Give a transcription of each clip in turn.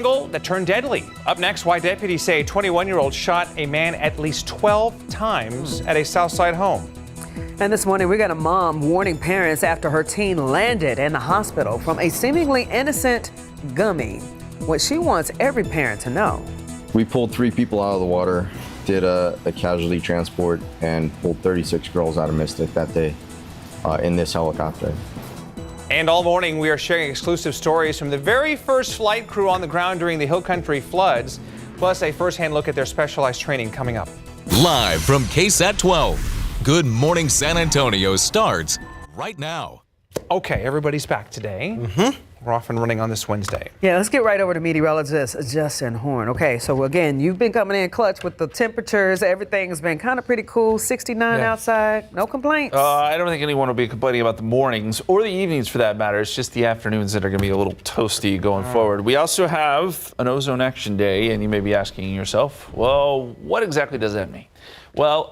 That turned deadly. Up next, why deputies say a 21-year-old shot a man at least 12 times at a Southside home. And this morning, we got a mom warning parents after her teen landed in the hospital from a seemingly innocent gummy. What she wants every parent to know. We pulled 3 people out of the water, did a casualty transport, and pulled 36 girls out of Mystic that day in this helicopter. And all morning, we are sharing exclusive stories from the very first flight crew on the ground during the Hill Country floods, plus a first-hand look at their specialized training coming up. Live from KSAT 12, Good Morning San Antonio starts right now. Okay, everybody's back today. We're off and running on this Wednesday. Yeah, let's get right over to meteorologist Justin Horn. Okay, so again, you've been coming in clutch with the temperatures. Everything's been kind of pretty cool. 69 outside, no complaints. I don't think anyone will be complaining about the mornings or the evenings for that matter. It's just the afternoons that are going to be a little toasty going forward. We also have an ozone action day, and you may be asking yourself, well, what exactly does that mean? Well,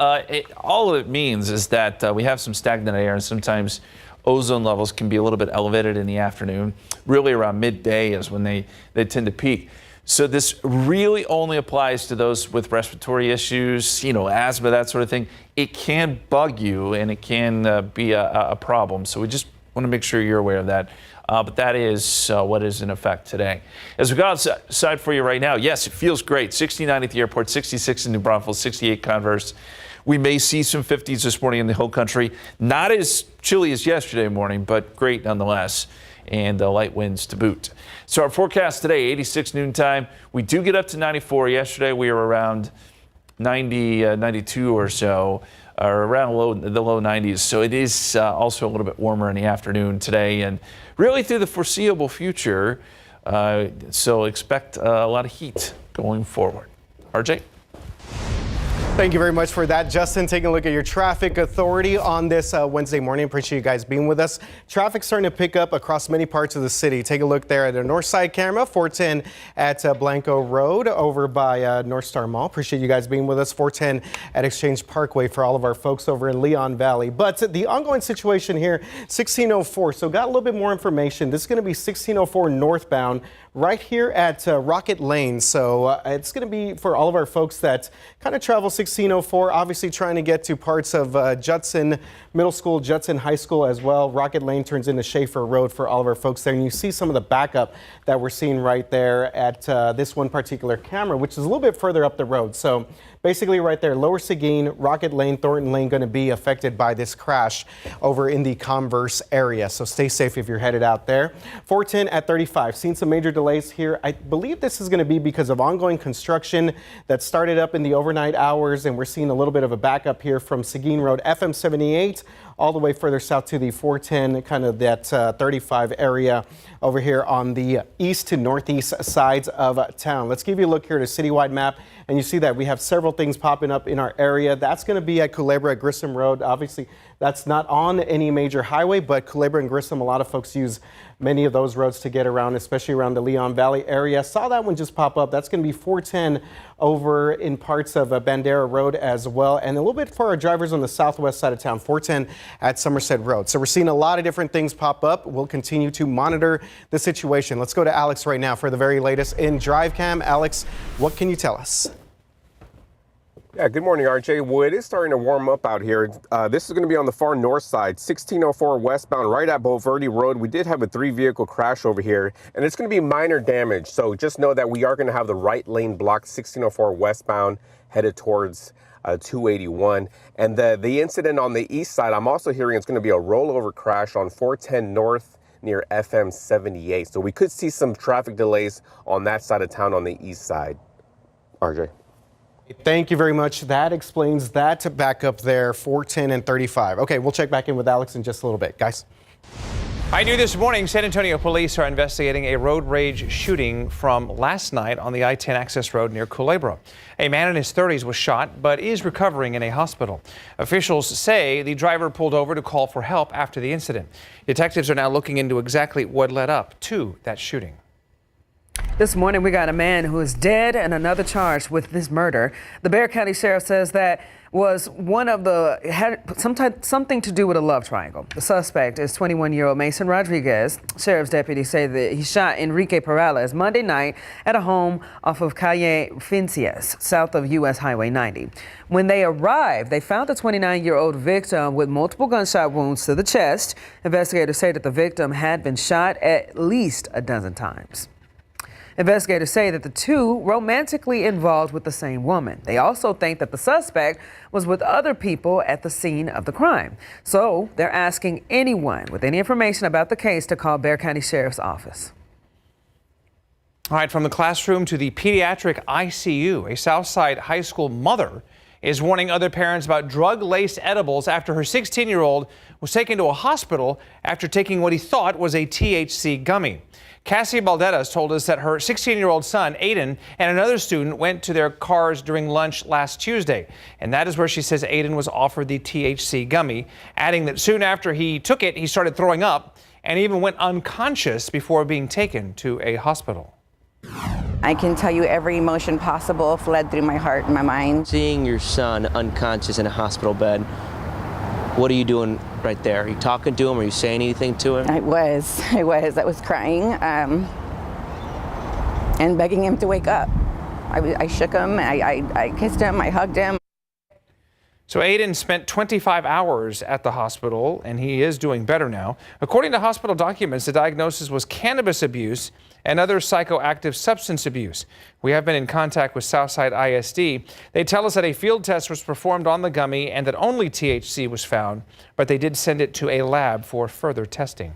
all it means is that we have some stagnant air, and sometimes ozone levels can be a little bit elevated in the afternoon. Really around midday is when they tend to peak. So this really only applies to those with respiratory issues, asthma, that sort of thing. It can bug you and it can be a problem. So we just want to make sure you're aware of that. But that is what is in effect today. As we go outside for you right now, yes, it feels great. 69 at the airport, 66 in New Braunfels, 68 Converse. We may see some 50s this morning in the Hill Country. Not as chilly as yesterday morning, but great nonetheless. And light winds to boot. So our forecast today, 86 noontime. We do get up to 94. Yesterday we were around 90, 92 or so, or around the low 90s. So it is also a little bit warmer in the afternoon today and really through the foreseeable future. So expect a lot of heat going forward. RJ? Thank you very much for that, Justin. Taking a look at your traffic authority on this Wednesday morning. Appreciate you guys being with us. Traffic starting to pick up across many parts of the city. Take a look there at the north side camera, 410 at Blanco Road over by North Star Mall. Appreciate you guys being with us. 410 at Exchange Parkway for all of our folks over in Leon Valley. But the ongoing situation here, 1604. So got a little bit more information. This is going to be 1604 northbound right here at Rocket Lane. So it's going to be for all of our folks that kind of travel 1604, obviously trying to get to parts of Judson Middle School, Judson High School as well. Rocket Lane turns into Schaefer Road for all of our folks there. And you see some of the backup that we're seeing right there at this one particular camera, which is a little bit further up the road. So basically right there, Lower Seguin, Rocket Lane, Thornton Lane going to be affected by this crash over in the Converse area. So stay safe if you're headed out there. 410 at 35. Seen some major delays here. I believe this is going to be because of ongoing construction that started up in the overnight hours, and we're seeing a little bit of a backup here from Seguin Road, FM 78, all the way further south to the 410, kind of that 35 area over here on the east to northeast sides of town. Let's give you a look here at a citywide map, and you see that we have several things popping up in our area. That's going to be at Culebra at Grissom Road. Obviously, that's not on any major highway, but Culebra and Grissom, a lot of folks use many of those roads to get around, especially around the Leon Valley area. Saw that one just pop up. That's going to be 410 over in parts of Bandera Road as well, and a little bit for our drivers on the southwest side of town, 410 at Somerset Road. So we're seeing a lot of different things pop up. We'll continue to monitor the situation. Let's go to Alex right now for the very latest in Drive Cam. Alex, what can you tell us? Yeah, good morning, RJ. Well, it is starting to warm up out here. This is going to be on the far north side, 1604 westbound, right at Bulverde Road. We did have a 3-vehicle crash over here, and it's going to be minor damage. So just know that we are going to have the right lane blocked, 1604 westbound, headed towards 281. And the incident on the east side, I'm also hearing it's going to be a rollover crash on 410 north near FM 78. So we could see some traffic delays on that side of town on the east side. RJ. Thank you very much. That explains that back up there, 410 and 35. Okay, we'll check back in with Alex in just a little bit. Guys. I knew this morning, San Antonio police are investigating a road rage shooting from last night on the I-10 access road near Culebra. A man in his 30s was shot, but is recovering in a hospital. Officials say the driver pulled over to call for help after the incident. Detectives are now looking into exactly what led up to that shooting. This morning, we got a man who is dead and another charged with this murder. The Bexar County Sheriff says that was had something to do with a love triangle. The suspect is 21-year-old Mason Rodriguez. Sheriff's deputies say that he shot Enrique Perales Monday night at a home off of Calle Fincias, south of U.S. Highway 90. When they arrived, they found the 29-year-old victim with multiple gunshot wounds to the chest. Investigators say that the victim had been shot at least a dozen times. Investigators say that the two romantically involved with the same woman. They also think that the suspect was with other people at the scene of the crime. So they're asking anyone with any information about the case to call Bexar County Sheriff's Office. All right, from the classroom to the pediatric ICU, a Southside High School mother is warning other parents about drug-laced edibles after her 16-year-old was taken to a hospital after taking what he thought was a THC gummy. Cassie Balderas told us that her 16-year-old son, Aiden, and another student went to their cars during lunch last Tuesday. And that is where she says Aiden was offered the THC gummy, adding that soon after he took it, he started throwing up and even went unconscious before being taken to a hospital. I can tell you every emotion possible fled through my heart and my mind. Seeing your son unconscious in a hospital bed, what are you doing right there? Are you talking to him? Are you saying anything to him? I was crying and begging him to wake up. I shook him, I kissed him, I hugged him. So Aiden spent 25 hours at the hospital, and he is doing better now. According to hospital documents, the diagnosis was cannabis abuse and other psychoactive substance abuse. We have been in contact with Southside ISD. They tell us that a field test was performed on the gummy and that only THC was found, but they did send it to a lab for further testing.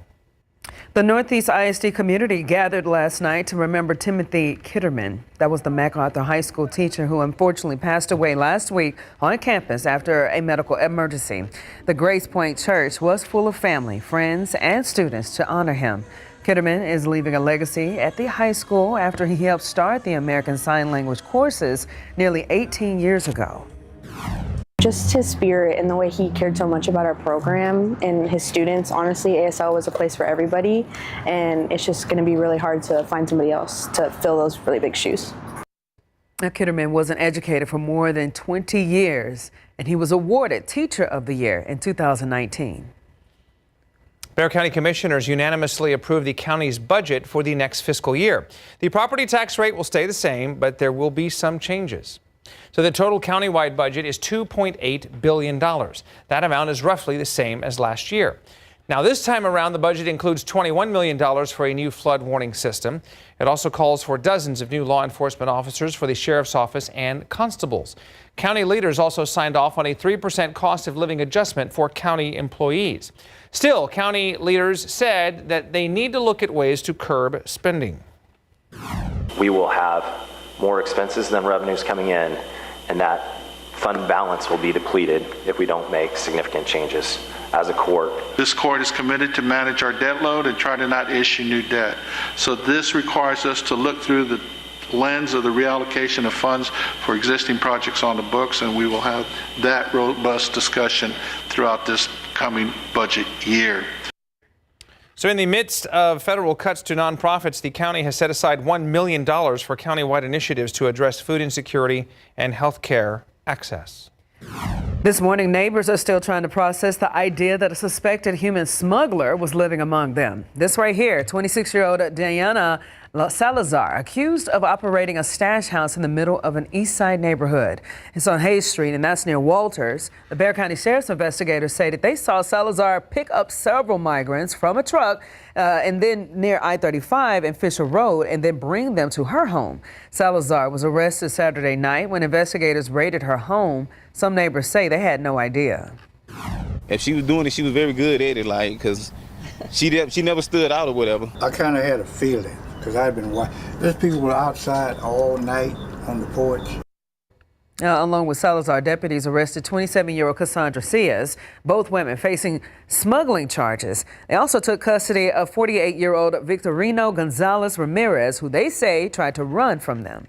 The Northeast ISD community gathered last night to remember Timothy Kitterman. That was the MacArthur High School teacher who unfortunately passed away last week on campus after a medical emergency. The Grace Point Church was full of family, friends, and students to honor him. Kitterman is leaving a legacy at the high school after he helped start the American Sign Language courses nearly 18 years ago. Just his spirit and the way he cared so much about our program and his students. Honestly, ASL was a place for everybody, and it's just going to be really hard to find somebody else to fill those really big shoes. Now, Kitterman was an educator for more than 20 years, and he was awarded Teacher of the Year in 2019. Bexar County Commissioners unanimously approved the county's budget for the next fiscal year. The property tax rate will stay the same, but there will be some changes. So the total countywide budget is $2.8 billion. That amount is roughly the same as last year. Now, this time around, the budget includes $21 million for a new flood warning system. It also calls for dozens of new law enforcement officers for the sheriff's office and constables. County leaders also signed off on a 3% cost of living adjustment for county employees. Still, county leaders said that they need to look at ways to curb spending. We will have more expenses than revenues coming in, and that fund balance will be depleted if we don't make significant changes as a court. This court is committed to manage our debt load and try to not issue new debt. So this requires us to look through the lens of the reallocation of funds for existing projects on the books, and we will have that robust discussion throughout this coming budget year. So in the midst of federal cuts to nonprofits, the county has set aside $1 million for countywide initiatives to address food insecurity and health care access. This morning, neighbors are still trying to process the idea that a suspected human smuggler was living among them. This right here, 26-year-old Diana Salazar, accused of operating a stash house in the middle of an East Side neighborhood. It's on Hayes Street, and that's near Walters. The Bexar County Sheriff's investigators say that they saw Salazar pick up several migrants from a truck and then near I-35 and Fisher Road, and then bring them to her home. Salazar was arrested Saturday night when investigators raided her home. Some neighbors say they had no idea. If she was doing it, she was very good at it, like, because she never stood out or whatever. I kind of had a feeling, because I've been watching. There's people were outside all night on the porch. Along with Salazar, deputies arrested 27-year-old Cassandra Cias, both women facing smuggling charges. They also took custody of 48-year-old Victorino Gonzalez Ramirez, who they say tried to run from them.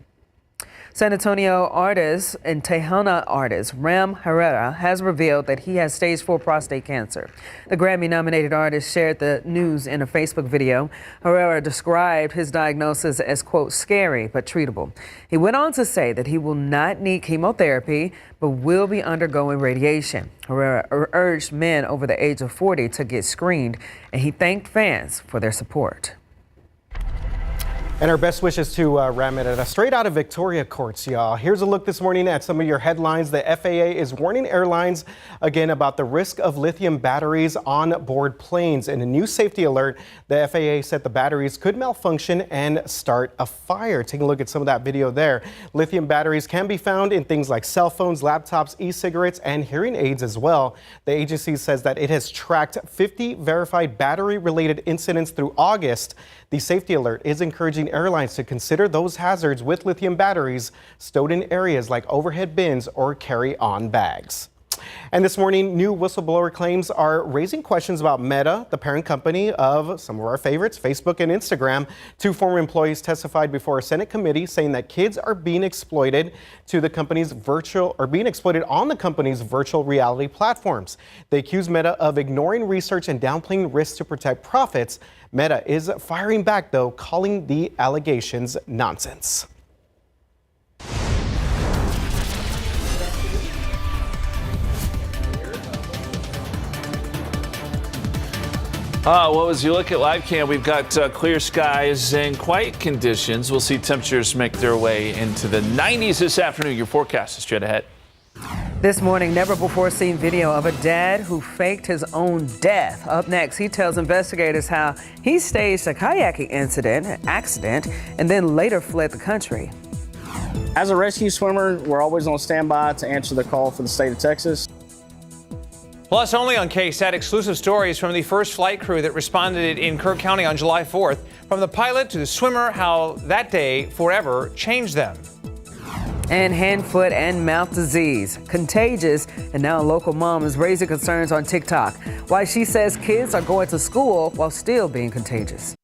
San Antonio artist and Tejana artist Ram Herrera has revealed that he has stage 4 prostate cancer. The Grammy-nominated artist shared the news in a Facebook video. Herrera described his diagnosis as, quote, scary but treatable. He went on to say that he will not need chemotherapy but will be undergoing radiation. Herrera urged men over the age of 40 to get screened, and he thanked fans for their support. And our best wishes to Ram Herrera. Straight out of Victoria courts, y'all. Here's a look this morning at some of your headlines. The FAA is warning airlines again about the risk of lithium batteries on board planes. In a new safety alert, the FAA said the batteries could malfunction and start a fire. Taking a look at some of that video there. Lithium batteries can be found in things like cell phones, laptops, e-cigarettes, and hearing aids as well. The agency says that it has tracked 50 verified battery-related incidents through August. The safety alert is encouraging airlines to consider those hazards with lithium batteries stowed in areas like overhead bins or carry-on bags. And this morning, new whistleblower claims are raising questions about Meta, the parent company of some of our favorites, Facebook and Instagram. 2 former employees testified before a Senate committee saying that kids are being exploited on the company's virtual reality platforms. They accuse Meta of ignoring research and downplaying risks to protect profits. Meta is firing back, though, calling the allegations nonsense. Well, as you look at live cam, we've got clear skies and quiet conditions. We'll see temperatures make their way into the 90s this afternoon. Your forecast is straight ahead. This morning, never before seen video of a dad who faked his own death. Up next, he tells investigators how he staged a kayaking accident, and then later fled the country. As a rescue swimmer, we're always on standby to answer the call for the state of Texas. Plus, only on KSAT, exclusive stories from the first flight crew that responded in Kerrville County on July 4th. From the pilot to the swimmer, how that day forever changed them. And hand, foot, and mouth disease. Contagious, and now a local mom is raising concerns on TikTok. Why she says kids are going to school while still being contagious.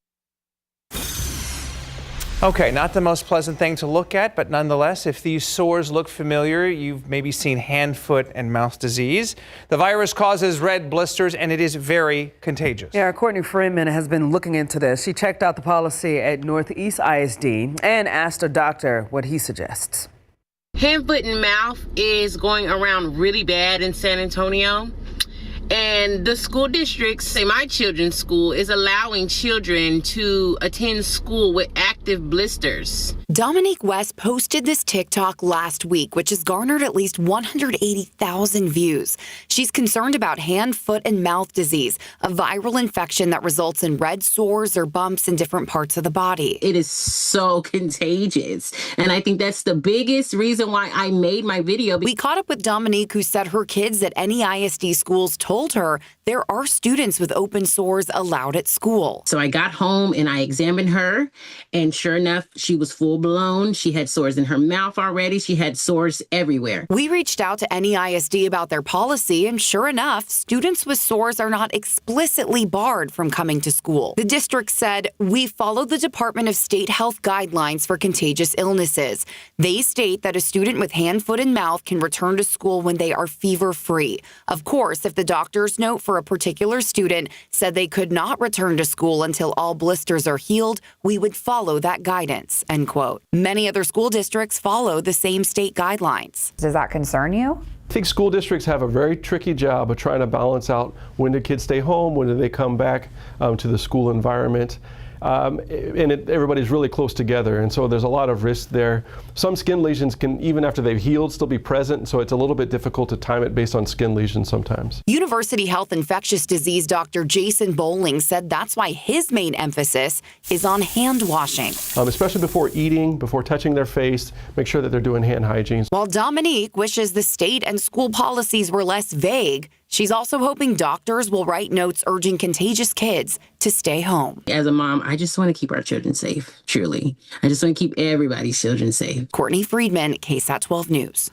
Okay, not the most pleasant thing to look at, but nonetheless, if these sores look familiar, you've maybe seen hand, foot, and mouth disease. The virus causes red blisters, and it is very contagious. Yeah, Courtney Freeman has been looking into this. She checked out the policy at Northeast ISD and asked a doctor what he suggests. Hand, foot, and mouth is going around really bad in San Antonio. And the school districts, say my children's school, is allowing children to attend school with active blisters. Dominique West posted this TikTok last week, which has garnered at least 180,000 views. She's concerned about hand, foot, and mouth disease, a viral infection that results in red sores or bumps in different parts of the body. It is so contagious. And I think that's the biggest reason why I made my video. We caught up with Dominique, who said her kids at any ISD schools told her there are students with open sores allowed at school. So I got home and I examined her, and sure enough, she was full blown. She had sores in her mouth already. She had sores everywhere. We reached out to any ISD about their policy, and sure enough, students with sores are not explicitly barred from coming to school. The district said, we follow the Department of State Health guidelines for contagious illnesses. They state that a student with hand, foot, and mouth can return to school when they are fever-free. Of course, if the doctor's note for a particular student said they could not return to school until all blisters are healed, we would follow that guidance, end quote. Many other school districts follow the same state guidelines. Does that concern you? I think school districts have a very tricky job of trying to balance out when do kids stay home, when do they come back to the school environment. Everybody's really close together, and so there's a lot of risk there. Some skin lesions can, even after they've healed, still be present, so it's a little bit difficult to time it based on skin lesions sometimes. University Health Infectious Disease Dr. Jason Bowling said that's why his main emphasis is on hand washing. Especially before eating, before touching their face, make sure that they're doing hand hygiene. While Dominique wishes the state and school policies were less vague, she's also hoping doctors will write notes urging contagious kids to stay home. As a mom, I just want to keep our children safe, truly. I just want to keep everybody's children safe. Courtney Friedman, KSAT 12 News.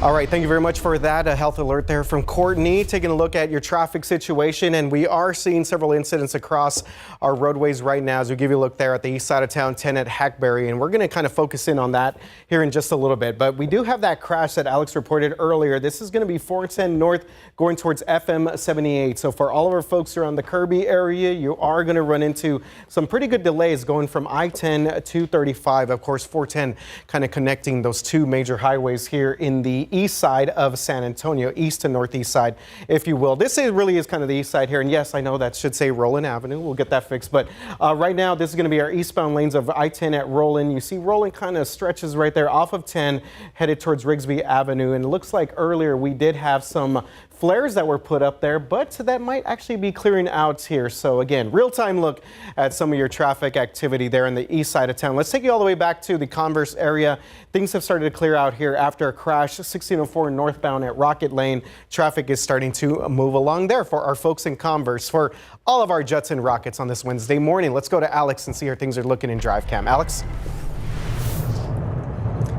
All right, thank you very much for that. A health alert there from Courtney. Taking a look at your traffic situation, and we are seeing several incidents across our roadways right now as we give you a look there at the east side of town, 10 at Hackberry, and we're going to kind of focus in on that here in just a little bit. But we do have that crash that Alex reported earlier. This is going to be 410 north going towards FM 78. So for all of our folks around the Kirby area, you are going to run into some pretty good delays going from I-10 to 35. Of course, 410 kind of connecting those two major highways here in the east side of San Antonio, east to northeast side, if you will. This really is kind of the east side here. And yes, I know that should say Roland Avenue. We'll get that fixed. But right now, this is going to be our eastbound lanes of I-10 at Roland. You see Roland kind of stretches right there off of 10, headed towards Rigsby Avenue. And it looks like earlier we did have some flares that were put up there, but that might actually be clearing out here. So again, real-time look at some of your traffic activity there in the east side of town. Let's take you all the way back to the Converse area. Things have started to clear out here after a crash, 1604 northbound at Rocket Lane. Traffic is starting to move along there for our folks in Converse. For all of our Jets and Rockets on this Wednesday morning, let's go to Alex and see how things are looking in Drive Cam. Alex?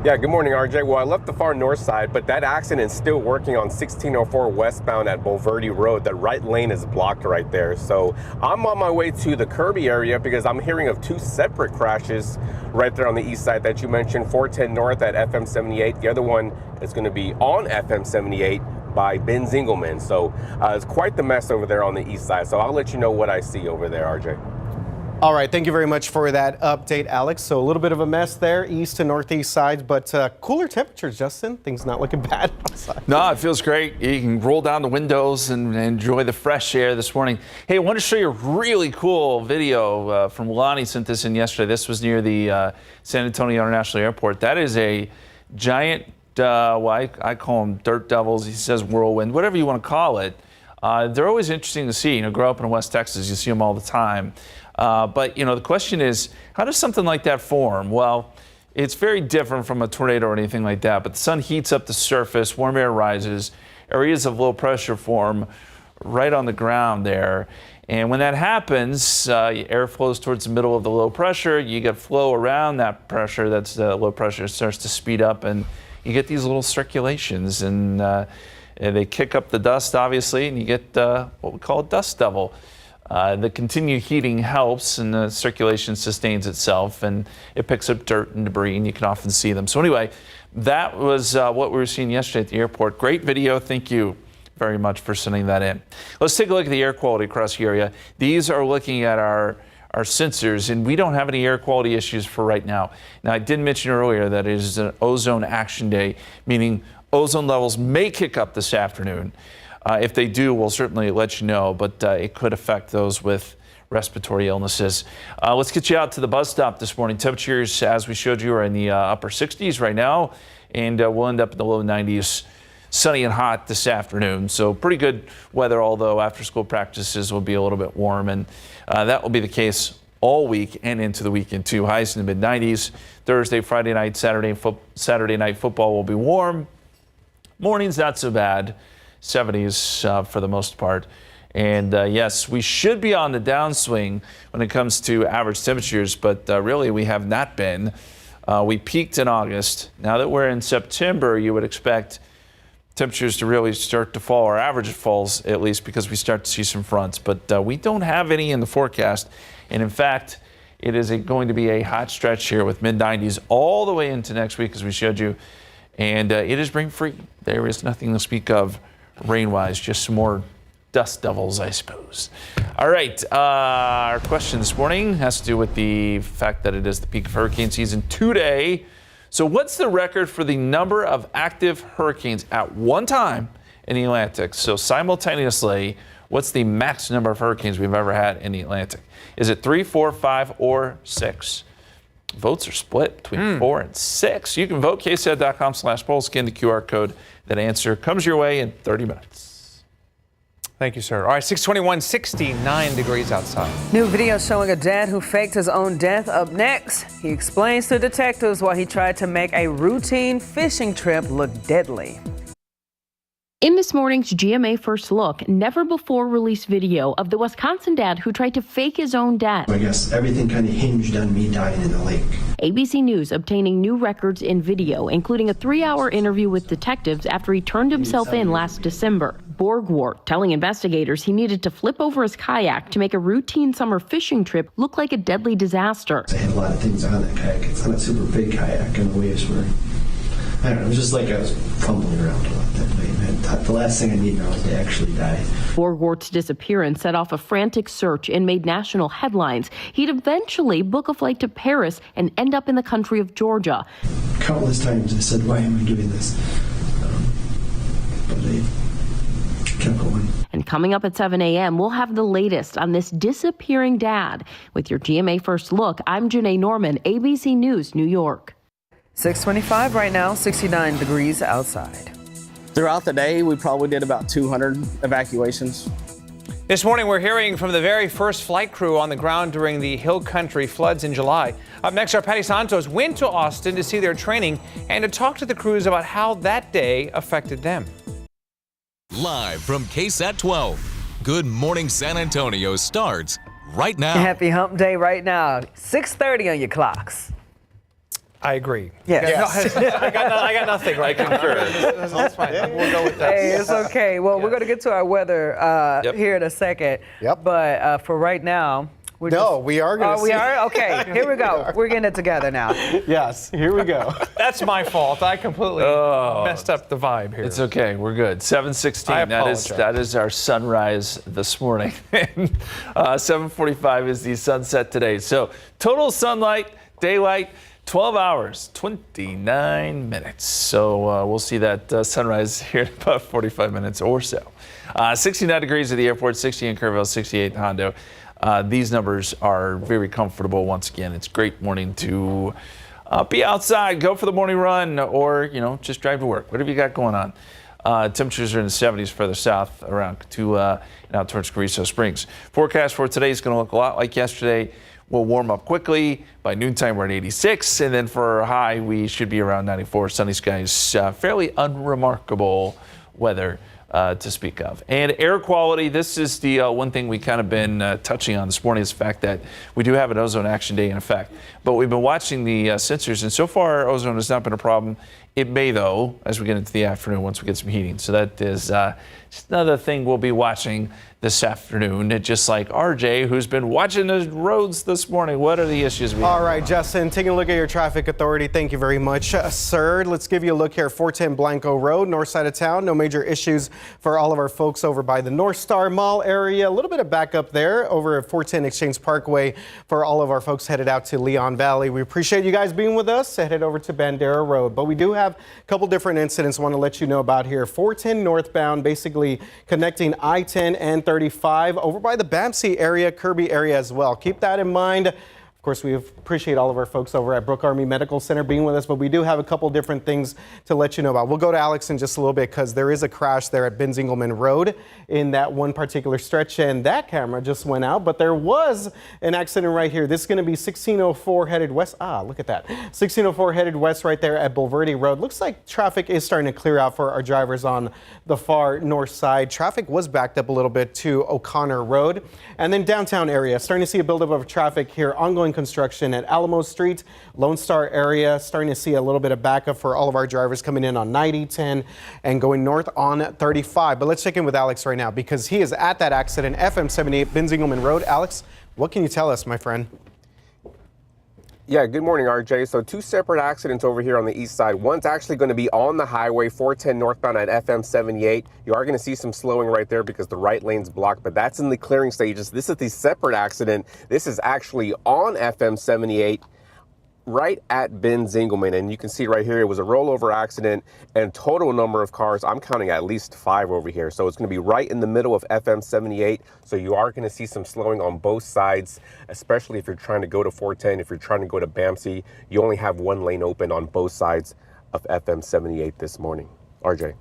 Yeah, good morning, RJ. Well, I left the far north side, but that accident is still working on 1604 westbound at Bulverde Road. The right lane is blocked right there. So I'm on my way to the Kirby area because I'm hearing of two separate crashes right there on the east side that you mentioned, 410 north at FM 78. The other one is going to be on FM 78 by Ben Zingelman. So it's quite the mess over there on the east side. So I'll let you know what I see over there, RJ. All right, thank you very much for that update, Alex. So a little bit of a mess there, east to northeast sides, but cooler temperatures, Justin. Things not looking bad outside. No, it feels great. You can roll down the windows and enjoy the fresh air this morning. Hey, I want to show you a really cool video from Lonnie sent this in yesterday. This was near the San Antonio International Airport. That is a giant, well, I call them dirt devils. He says whirlwind, whatever you want to call it. They're always interesting to see. You know, grow up in West Texas, you see them all the time. But, you know, the question is, how does something like that form? Well, it's very different from a tornado or anything like that. But the sun heats up the surface, warm air rises, areas of low pressure form right on the ground there. And when that happens, air flows towards the middle of the low pressure. You get flow around that pressure. That's low pressure starts to speed up, and you get these little circulations. And they kick up the dust, obviously, and you get what we call a dust devil. The continued heating helps, and the circulation sustains itself, and it picks up dirt and debris, and you can often see them. So anyway, that was what we were seeing yesterday at the airport. Great video. Thank you very much for sending that in. Let's take a look at the air quality across the area. These are looking at our sensors, and we don't have any air quality issues for right now. Now, I did mention earlier that it is an ozone action day, meaning ozone levels may kick up this afternoon. If they do, we'll certainly let you know, but it could affect those with respiratory illnesses. Let's get you out to the bus stop this morning. Temperatures, as we showed you, are in the upper 60s right now, and we'll end up in the low 90s, sunny and hot this afternoon. So pretty good weather, although after school practices will be a little bit warm, and that will be the case all week and into the weekend too. Highs in the mid-90s. Thursday, Friday night, Saturday night football will be warm. Mornings not so bad. 70s for the most part. And yes, we should be on the downswing when it comes to average temperatures, but really we have not been. We peaked in August. Now that we're in September, you would expect temperatures to really start to fall, or average falls at least, because we start to see some fronts. But we don't have any in the forecast. And in fact, it is going to be a hot stretch here with mid-90s all the way into next week, as we showed you. And it is rain-free. There is nothing to speak of rain-wise, just some more dust devils, I suppose. All right, our question this morning has to do with the fact that it is the peak of hurricane season today. So what's the record for the number of active hurricanes at one time in the Atlantic? So simultaneously, what's the max number of hurricanes we've ever had in the Atlantic? Is it 3, 4, 5, or 6? Votes are split between 4 and 6. You can vote, ksat.com/poll, scan the QR code. That answer comes your way in 30 minutes. Thank you, sir. All right, 621, 69 degrees outside. New video showing a dad who faked his own death up next. He explains to detectives why he tried to make a routine fishing trip look deadly. In this morning's GMA First Look, never before released video of the Wisconsin dad who tried to fake his own death. I guess everything kind of hinged on me dying in the lake. ABC News obtaining new records in video, including a 3-hour interview with detectives after he turned himself in last December. Borgwart telling investigators he needed to flip over his kayak to make a routine summer fishing trip look like a deadly disaster. I had a lot of things on that kayak. It's not a super big kayak, and the waves were, I don't know, it was just like I was fumbling around a lot that night. The last thing I need now is to actually die. Borgwart's disappearance set off a frantic search and made national headlines. He'd eventually book a flight to Paris and end up in the country of Georgia. Countless times I said, why am I doing this? But I kept going. And coming up at 7 a.m., we'll have the latest on this disappearing dad. With your GMA First Look, I'm Janae Norman, ABC News, New York. 625 right now, 69 degrees outside. Throughout the day, we probably did about 200 evacuations. This morning, we're hearing from the very first flight crew on the ground during the Hill Country floods in July. Up next, our Patty Santos went to Austin to see their training and to talk to the crews about how that day affected them. Live from KSAT 12, Good Morning San Antonio starts right now. Happy hump day right now, 6:30 on your clocks. I agree. Yes. I got nothing. Right? I concur. That's fine. We'll go with that. Hey, it's okay. Well, we're going to get to our weather here in a second. Yep. But for right now, we are going to see. We are? Okay, here we go. We're getting it together now. Yes, here we go. That's my fault. I completely messed up the vibe here. It's okay. We're good. 7:16. That is our sunrise this morning. 7:45 is the sunset today. So total sunlight, daylight, 12 hours, 29 minutes. So we'll see that sunrise here in about 45 minutes or so. 69 degrees at the airport, 60 in Kerrville, 68 in Hondo. These numbers are very comfortable. Once again, it's a great morning to be outside, go for the morning run, or just drive to work. Whatever you got going on. Temperatures are in the 70s further south around to and out towards Carrizo Springs. Forecast for today is going to look a lot like yesterday. We'll warm up quickly. By noontime, we're at 86, and then for our high, we should be around 94. Sunny skies, fairly unremarkable weather to speak of. And air quality, this is the one thing we kind of been touching on this morning, is the fact that we do have an ozone action day in effect. But we've been watching the sensors, and so far, ozone has not been a problem. It may, though, as we get into the afternoon once we get some heating. So that is just another thing we'll be watching this afternoon, just like RJ, who's been watching the roads this morning. What are the issues we have? All right, Justin, taking a look at your traffic authority. Thank you very much, sir. Let's give you a look here. 410 Blanco Road, north side of town. No major issues for all of our folks over by the North Star Mall area. A little bit of backup there over at 410 Exchange Parkway for all of our folks headed out to Leon Valley. We appreciate you guys being with us. Headed over to Bandera Road. But we do have a couple different incidents I want to let you know about here. 410 northbound, basically connecting I-10 and 35 over by the BAMC area, Kirby area as well. Keep that in mind. Of course, we appreciate all of our folks over at Brooke Army Medical Center being with us, but we do have a couple different things to let you know about. We'll go to Alex in just a little bit because there is a crash there at Ben Zingelman Road in that one particular stretch, and that camera just went out, but there was an accident right here. This is going to be 1604 headed west. Look at that. 1604 headed west right there at Bulverde Road. Looks like traffic is starting to clear out for our drivers on the far north side. Traffic was backed up a little bit to O'Connor Road. And then downtown area, starting to see a buildup of traffic here. Ongoing construction at Alamo Street, Lone Star area, starting to see a little bit of backup for all of our drivers coming in on 90, 10, and going north on 35. But let's check in with Alex right now because he is at that accident, FM 78, Ben Zingelman Road. Alex, what can you tell us, my friend? Yeah, good morning, RJ. So 2 separate accidents over here on the east side. One's actually going to be on the highway, 410 northbound at FM 78. You are going to see some slowing right there because the right lane's blocked, but that's in the clearing stages. This is the separate accident. This is actually on FM 78 right at Ben Zingelman, and you can see right here it was a rollover accident, and total number of cars, I'm counting at least 5 over here. So it's going to be right in the middle of FM 78. So you are going to see some slowing on both sides, especially if you're trying to go to 410. If you're trying to go to BAMC, you only have one lane open on both sides of FM 78 this morning. RJ.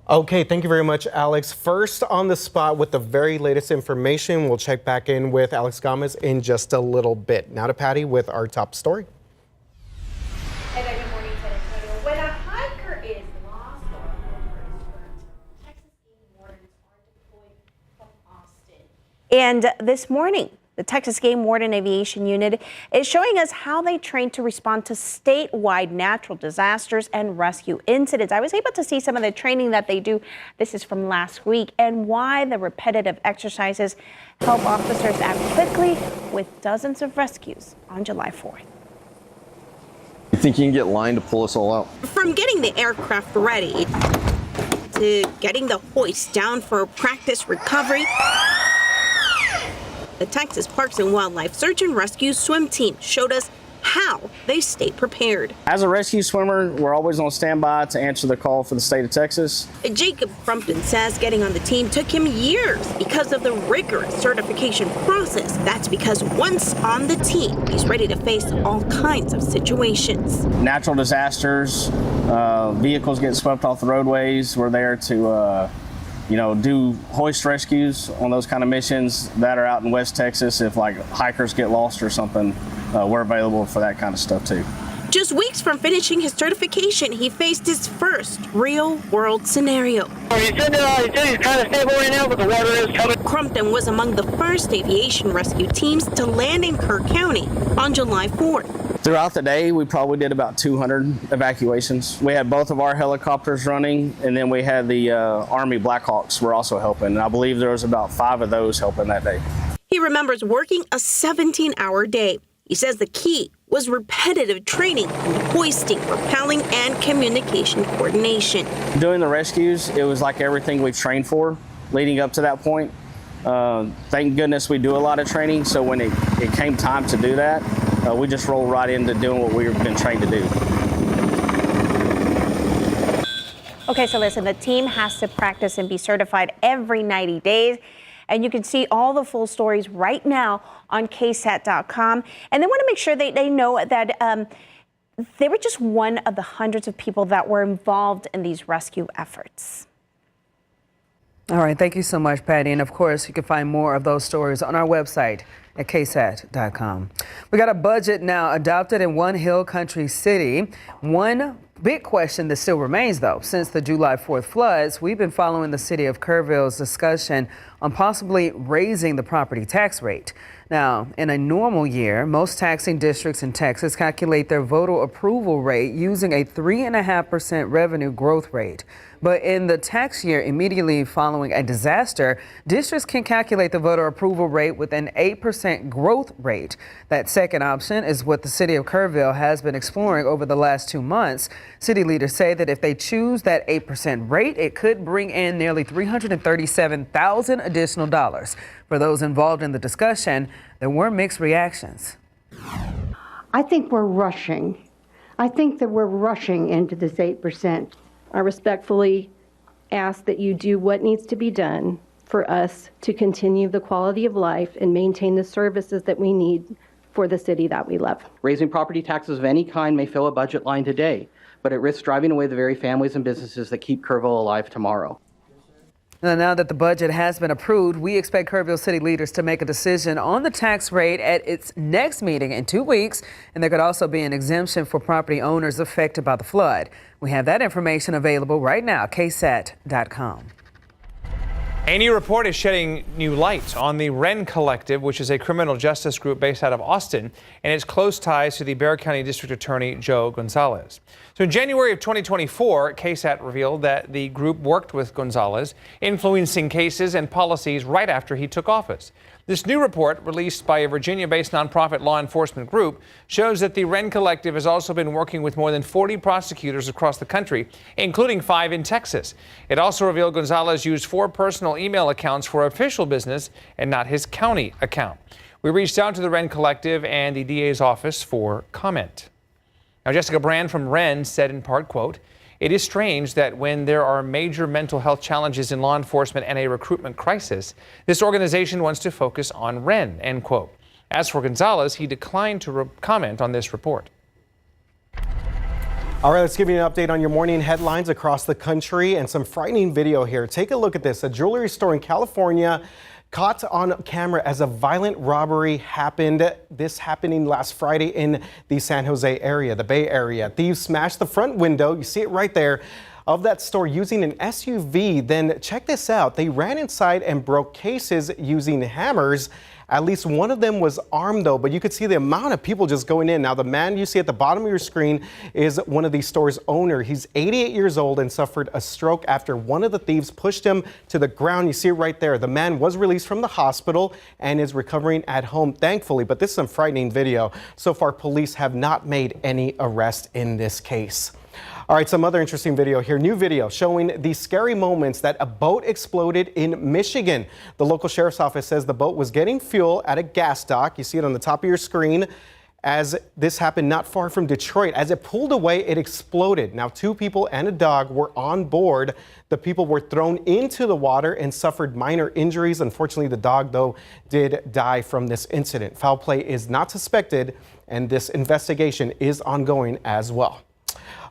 Okay, thank you very much, Alex. First on the spot with the very latest information. We'll check back in with Alex Gomez in just a little bit. Now to Patty with our top story. Hey there, good morning, San Antonio. When a hiker is lost or And this morning, the Texas Game Warden Aviation Unit is showing us how they train to respond to statewide natural disasters and rescue incidents. I was able to see some of the training that they do. This is from last week, and why the repetitive exercises help officers act quickly with dozens of rescues on July 4th. You think you can get line to pull us all out? From getting the aircraft ready to getting the hoist down for practice recovery, the Texas Parks and Wildlife Search and Rescue Swim Team showed us how they stay prepared. As a rescue swimmer, we're always on standby to answer the call for the state of Texas. Jacob Crumpton says getting on the team took him years because of the rigorous certification process. That's because once on the team, he's ready to face all kinds of situations. Natural disasters, vehicles get swept off the roadways. We're there to do hoist rescues on those kind of missions that are out in West Texas. If like hikers get lost or something, we're available for that kind of stuff too. Just weeks from finishing his certification, he faced his first real-world scenario. He's trying to stable right now, but the water is coming. Crumpton was among the first aviation rescue teams to land in Kerr County on July 4th. Throughout the day, we probably did about 200 evacuations. We had both of our helicopters running, and then we had the Army Blackhawks were also helping. And I believe there was about 5 of those helping that day. He remembers working a 17-hour day. He says the key was repetitive training in hoisting, rappelling, and communication coordination. Doing the rescues, it was like everything we've trained for leading up to that point. Thank goodness we do a lot of training, so when it came time to do that, we just rolled right into doing what we've been trained to do. Okay, so listen, the team has to practice and be certified every 90 days. And you can see all the full stories right now on KSAT.com. And they want to make sure they know that they were just one of the hundreds of people that were involved in these rescue efforts. All right, thank you so much, Patty. And of course, you can find more of those stories on our website at KSAT.com. We got a budget now adopted in one hill country city. One big question that still remains, though, since the July 4th floods, we've been following the city of Kerrville's discussion on possibly raising the property tax rate. Now, in a normal year, most taxing districts in Texas calculate their voter approval rate using a 3.5% revenue growth rate. But in the tax year immediately following a disaster, districts can calculate the voter approval rate with an 8% growth rate. That second option is what the city of Kerrville has been exploring over the last 2 months. City leaders say that if they choose that 8% rate, it could bring in nearly $337,000 additional dollars. For those involved in the discussion, there were mixed reactions. I think we're rushing. I think that we're rushing into this 8%. I respectfully ask that you do what needs to be done for us to continue the quality of life and maintain the services that we need for the city that we love. Raising property taxes of any kind may fill a budget line today, but it risks driving away the very families and businesses that keep Kerrville alive tomorrow. Now that the budget has been approved, we expect Kerrville city leaders to make a decision on the tax rate at its next meeting in 2 weeks. And there could also be an exemption for property owners affected by the flood. We have that information available right now, KSAT.com. A new report is shedding new light on the Wren Collective, which is a criminal justice group based out of Austin, and its close ties to the Bexar County District Attorney Joe Gonzalez. So in January of 2024, KSAT revealed that the group worked with Gonzalez, influencing cases and policies right after he took office. This new report, released by a Virginia-based nonprofit law enforcement group, shows that the Wren Collective has also been working with more than 40 prosecutors across the country, including 5 in Texas. It also revealed Gonzalez used 4 personal email accounts for official business and not his county account. We reached out to the Wren Collective and the DA's office for comment. Now, Jessica Brand from Wren said in part, quote, "It is strange that when there are major mental health challenges in law enforcement and a recruitment crisis, this organization wants to focus on Wren," end quote. As for Gonzalez, he declined to comment on this report. All right, let's give you an update on your morning headlines across the country and some frightening video here. Take a look at this. A jewelry store in California caught on camera as a violent robbery happened. This happening last Friday in the San Jose area, the Bay Area. Thieves smashed the front window, you see it right there, of that store using an SUV. Then check this out. They ran inside and broke cases using hammers. At least one of them was armed though, but you could see the amount of people just going in. Now the man you see at the bottom of your screen is one of these store's owner. He's 88 years old and suffered a stroke after one of the thieves pushed him to the ground. You see it right there. The man was released from the hospital and is recovering at home, thankfully, but this is some frightening video. So far, police have not made any arrests in this case. All right, some other interesting video here. New video showing the scary moments that a boat exploded in Michigan. The local sheriff's office says the boat was getting fuel at a gas dock. You see it on the top of your screen. As this happened not far from Detroit. As it pulled away, it exploded. Now, 2 people and a dog were on board. The people were thrown into the water and suffered minor injuries. Unfortunately, the dog, though, did die from this incident. Foul play is not suspected, and this investigation is ongoing as well.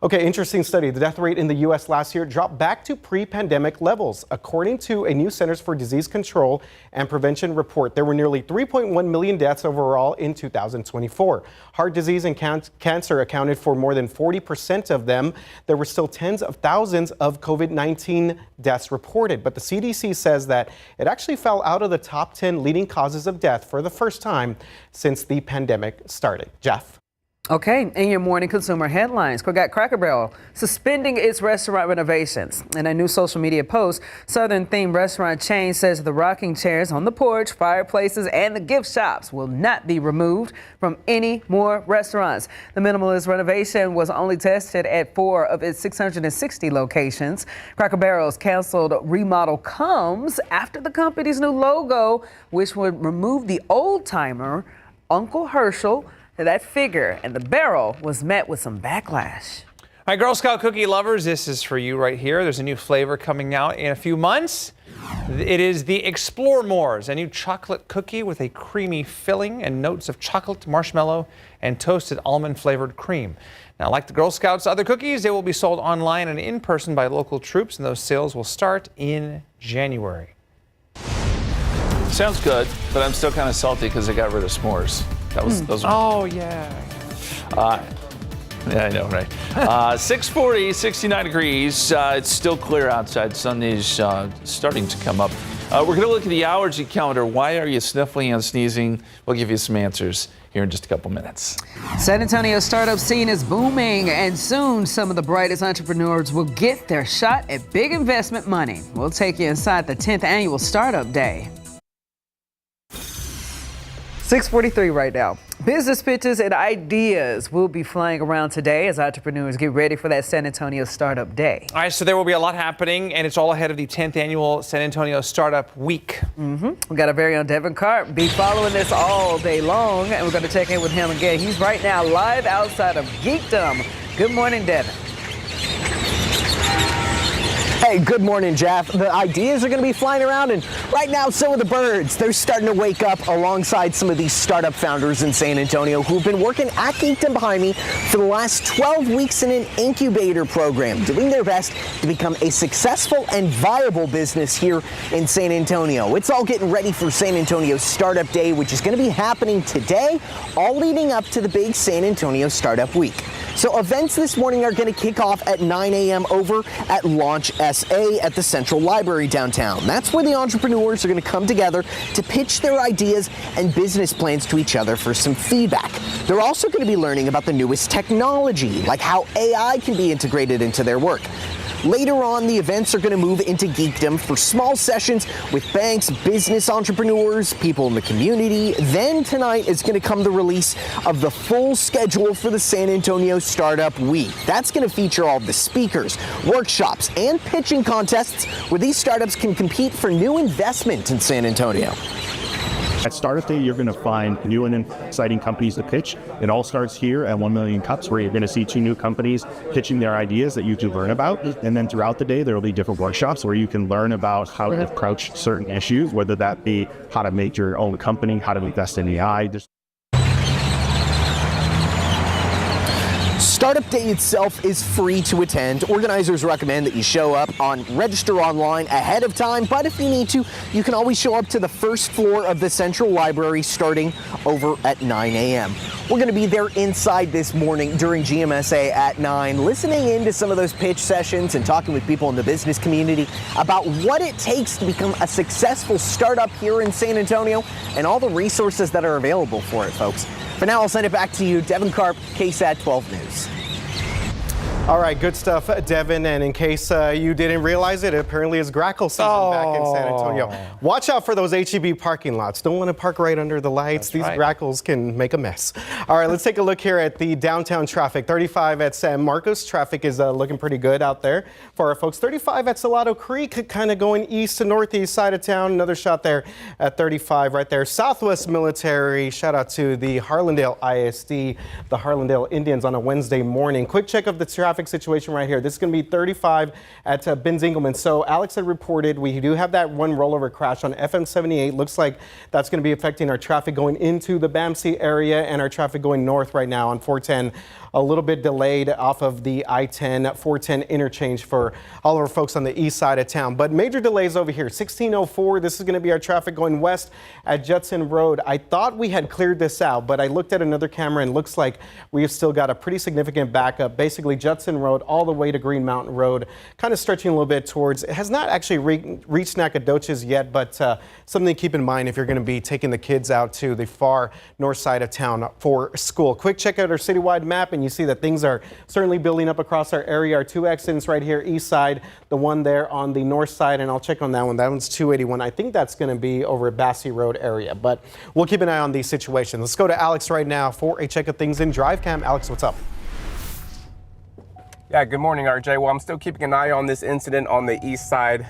Okay, interesting study. The death rate in the U.S. last year dropped back to pre-pandemic levels. According to a new Centers for Disease Control and Prevention report, there were nearly 3.1 million deaths overall in 2024. Heart disease and cancer accounted for more than 40% of them. There were still tens of thousands of COVID-19 deaths reported, but the CDC says that it actually fell out of the top 10 leading causes of death for the first time since the pandemic started. Jeff? Okay, in your morning consumer headlines, we got Cracker Barrel suspending its restaurant renovations. In a new social media post, Southern-themed restaurant chain says the rocking chairs on the porch, fireplaces, and the gift shops will not be removed from any more restaurants. The minimalist renovation was only tested at 4 of its 660 locations. Cracker Barrel's canceled remodel comes after the company's new logo, which would remove the old-timer Uncle Herschel. That figure and the barrel was met with some backlash. All right, Girl Scout cookie lovers, this is for you right here. There's a new flavor coming out in a few months. It is the Explore More's, a new chocolate cookie with a creamy filling and notes of chocolate, marshmallow, and toasted almond flavored cream. Now, like the Girl Scouts' other cookies, they will be sold online and in person by local troops, and those sales will start in January. Sounds good, but I'm still kind of salty because they got rid of s'mores. That was those. Oh yeah. Yeah, I know, right? 640, 69 degrees. It's still clear outside. Sun is starting to come up. We're going to look at the allergy calendar. Why are you sniffling and sneezing? We'll give you some answers here in just a couple minutes. San Antonio's startup scene is booming, and soon some of the brightest entrepreneurs will get their shot at big investment money. We'll take you inside the 10th annual Startup Day. 6:43 right now. Business pitches and ideas will be flying around today as entrepreneurs get ready for that San Antonio Startup Day. All right, so there will be a lot happening, and it's all ahead of the 10th annual San Antonio Startup Week. We got our very own Devin Karp be following this all day long, and we're going to check in with him again. He's right now live outside of Geekdom. Good morning, Devin. Hey, good morning, Jeff. The ideas are going to be flying around, and right now, so are the birds. They're starting to wake up alongside some of these startup founders in San Antonio who've been working at Geekdom behind me for the last 12 weeks in an incubator program, doing their best to become a successful and viable business here in San Antonio. It's all getting ready for San Antonio Startup Day, which is going to be happening today, all leading up to the big San Antonio Startup Week. So events this morning are going to kick off at 9 a.m. over at Launch SA at the Central Library downtown. That's where the entrepreneurs are going to come together to pitch their ideas and business plans to each other for some feedback. They're also going to be learning about the newest technology, like how AI can be integrated into their work. Later on, the events are going to move into Geekdom for small sessions with banks, business entrepreneurs, people in the community. Then tonight is going to come the release of the full schedule for the San Antonio Startup Week. That's going to feature all of the speakers, workshops, and pitching contests where these startups can compete for new investment in San Antonio. At Startup Day, you're going to find new and exciting companies to pitch. It all starts here at 1 Million Cups, where you're going to see 2 new companies pitching their ideas that you can learn about. And then throughout the day, there will be different workshops where you can learn about how to approach certain issues, whether that be how to make your own company, how to invest in AI. Startup Day itself is free to attend. Organizers recommend that you show up register online ahead of time, but if you need to, you can always show up to the first floor of the Central Library starting over at 9 a.m. We're going to be there inside this morning during GMSA at 9, listening into some of those pitch sessions and talking with people in the business community about what it takes to become a successful startup here in San Antonio and all the resources that are available for it, folks. For now, I'll send it back to you, Devin Karp, KSAT 12 News. All right, good stuff, Devin. And in case you didn't realize it, apparently it's grackle season back in San Antonio. Watch out for those HEB parking lots. Don't want to park right under the lights. These grackles can make a mess. All right, let's take a look here at the downtown traffic. 35 at San Marcos. Traffic is looking pretty good out there for our folks. 35 at Salado Creek, kind of going east to northeast side of town. Another shot there at 35 right there. Southwest Military. Shout out to the Harlandale ISD, the Harlandale Indians on a Wednesday morning. Quick check of the traffic situation right here. This is going to be 35 at Ben Zingelman. So Alex had reported we do have that one rollover crash on FM 78. Looks like that's going to be affecting our traffic going into the BAMC area and our traffic going north right now on 410. A little bit delayed off of the I-10, 410 interchange for all of our folks on the east side of town. But major delays over here. 1604, this is going to be our traffic going west at Judson Road. I thought we had cleared this out, but I looked at another camera and looks like we have still got a pretty significant backup. Basically, Judson Road all the way to Green Mountain Road, kind of stretching a little bit towards, it has not actually reached Nacogdoches yet, but something to keep in mind if you're going to be taking the kids out to the far north side of town for school. Quick check out our citywide map and you see that things are certainly building up across our area. Our two accidents right here, east side, the one there on the north side, and I'll check on that one. That one's 281. I think that's going to be over at Bassey Road area, but we'll keep an eye on these situations. Let's go to Alex right now for a check of things in DriveCam. Alex, what's up? Yeah, good morning, RJ. Well, I'm still keeping an eye on this incident on the east side.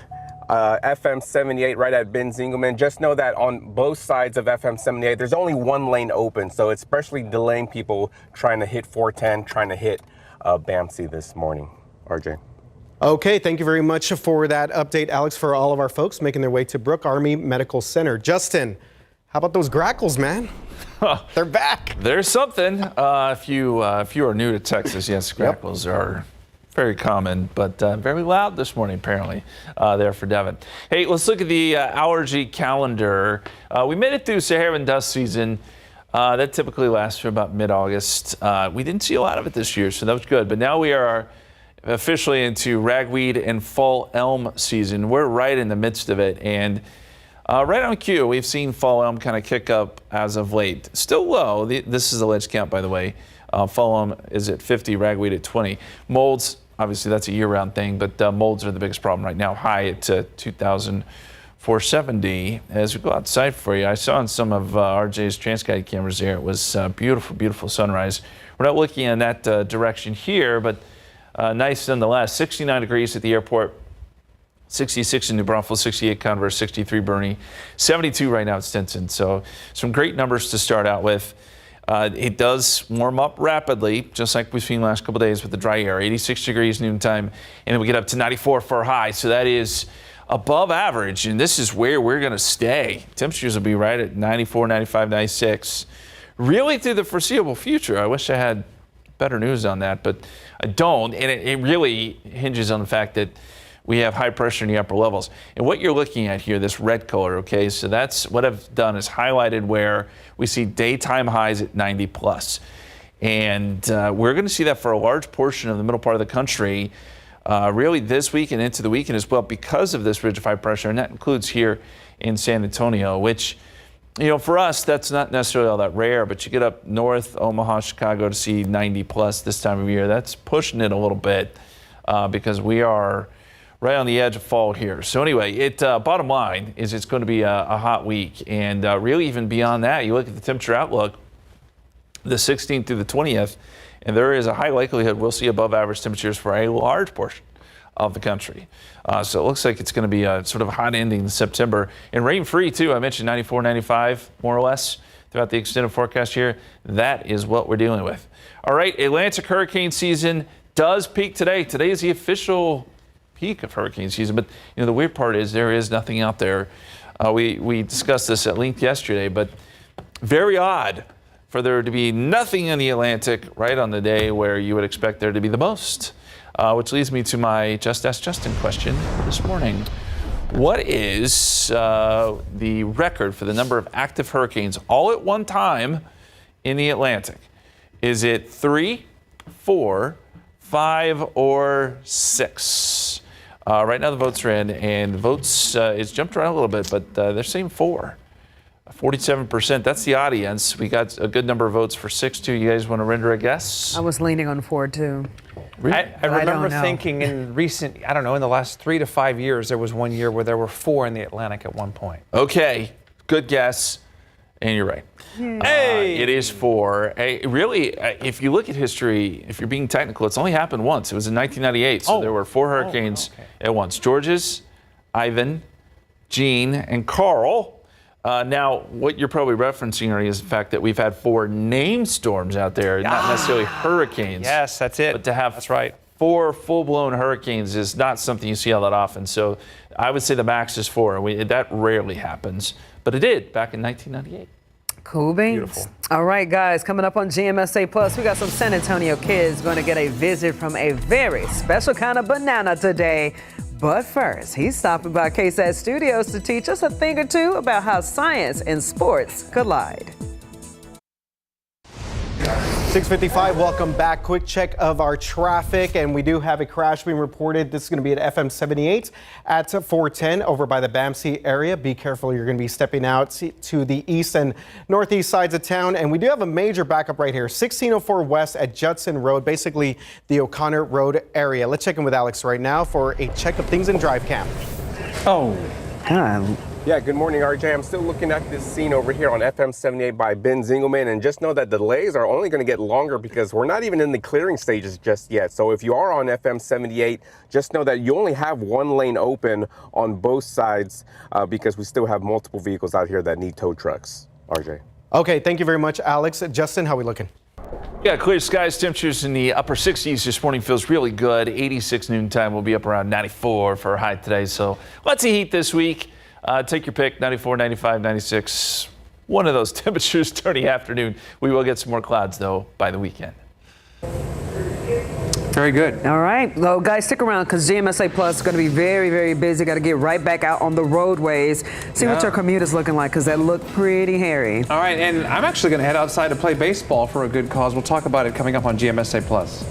FM 78 right at Ben Zingelman. Just know that on both sides of FM 78, there's only one lane open, so it's especially delaying people trying to hit 410, trying to hit BAMC this morning. RJ. Okay, thank you very much for that update, Alex, for all of our folks making their way to Brooke Army Medical Center. Justin, how about those grackles, man? They're back. There's something. If you are new to Texas, yes, grackles are very common, but very loud this morning, apparently, there for Devin. Hey, let's look at the allergy calendar. We made it through Saharan dust season. That typically lasts for about mid-August. We didn't see a lot of it this year, so that was good. But now we are officially into ragweed and fall elm season. We're right in the midst of it, and right on cue, we've seen fall elm kind of kick up as of late. Still low. This is the ledge count, by the way. Fall elm is at 50, ragweed at 20. Molds, obviously that's a year-round thing, but molds are the biggest problem right now, high at 2,470. As we go outside for you, I saw on some of RJ's transguided cameras there, it was beautiful, beautiful sunrise. We're not looking in that direction here, but nice nonetheless. 69 degrees at the airport, 66 in New Braunfels, 68 Converse, 63 Bernie, 72 right now at Stinson. So some great numbers to start out with. It does warm up rapidly, just like we've seen the last couple of days with the dry air. 86 degrees noontime, and then we get up to 94 for a high. So that is above average, and this is where we're going to stay. Temperatures will be right at 94, 95, 96, really through the foreseeable future. I wish I had better news on that, but I don't, and it really hinges on the fact that we have high pressure in the upper levels. And what you're looking at here, this red color, okay, so that's what I've done is highlighted where we see daytime highs at 90 plus. And we're going to see that for a large portion of the middle part of the country, really this week and into the weekend as well because of this ridge of high pressure. And that includes here in San Antonio, which, you know, for us, that's not necessarily all that rare, but you get up north, Omaha, Chicago to see 90 plus this time of year. That's pushing it a little bit because we are right on the edge of fall here. So anyway, bottom line is it's going to be a hot week. And really even beyond that, you look at the temperature outlook, the 16th through the 20th, and there is a high likelihood we'll see above average temperatures for a large portion of the country. So it looks like it's going to be a sort of a hot ending in September. And rain-free, too. I mentioned 94, 95, more or less, throughout the extended forecast here. That is what we're dealing with. All right, Atlantic hurricane season does peak today. Today is the official peak of hurricane season, but you know the weird part is there is nothing out there. We discussed this at length yesterday, but very odd for there to be nothing in the Atlantic right on the day where you would expect there to be the most. Which leads me to my Just Ask Justin question this morning. What is the record for the number of active hurricanes all at one time in the Atlantic? Is it 3, 4, 5, or 6? Right now the votes are in, and the votes, it's jumped around a little bit, but they're saying 4. 47%, that's the audience. We got a good number of votes for 6 too. You guys want to render a guess? I was leaning on 4 too. I remember thinking in recent, I don't know, in the last 3 to 5 years, there was one year where there were 4 in the Atlantic at one point. Okay, good guess, and you're right. Hey! It is 4. Really, if you look at history, if you're being technical, it's only happened once. It was in 1998, so there were 4 hurricanes at once. Georges, Ivan, Jean, and Carl. Now, what you're probably referencing is the fact that we've had 4 named storms out there, not necessarily hurricanes. Yes, that's it. But to have 4 full-blown hurricanes is not something you see all that often. So I would say the max is 4. That rarely happens, but it did back in 1998. Cool beans. Beautiful. All right, guys, coming up on GMSA Plus, we got some San Antonio kids going to get a visit from a very special kind of banana today. But first, he's stopping by KSAT Studios to teach us a thing or two about how science and sports collide. 6:55, welcome back. Quick check of our traffic, and we do have a crash being reported. This is going to be at FM 78 at 410 over by the BAMC area. Be careful, you're going to be stepping out to the east and northeast sides of town. And we do have a major backup right here, 1604 west at Judson Road, basically the O'Connor Road area. Let's check in with Alex right now for a check of things in Drive Cam. Oh, yeah, good morning, RJ. I'm still looking at this scene over here on FM 78 by Ben Zingelman, and just know that the delays are only going to get longer because we're not even in the clearing stages just yet. So if you are on FM 78, just know that you only have one lane open on both sides because we still have multiple vehicles out here that need tow trucks. RJ. Okay, thank you very much, Alex. Justin, how are we looking? Yeah, clear skies, temperatures in the upper 60s this morning feels really good. 86 noontime will be up around 94 for a high today. So lots of heat this week. Take your pick, 94, 95, 96. One of those temperatures during the afternoon. We will get some more clouds, though, by the weekend. Very good. All right. Well, guys, stick around because GMSA Plus is going to be very, very busy. Got to get right back out on the roadways. See what your commute is looking like because that looked pretty hairy. All right, and I'm actually going to head outside to play baseball for a good cause. We'll talk about it coming up on GMSA Plus.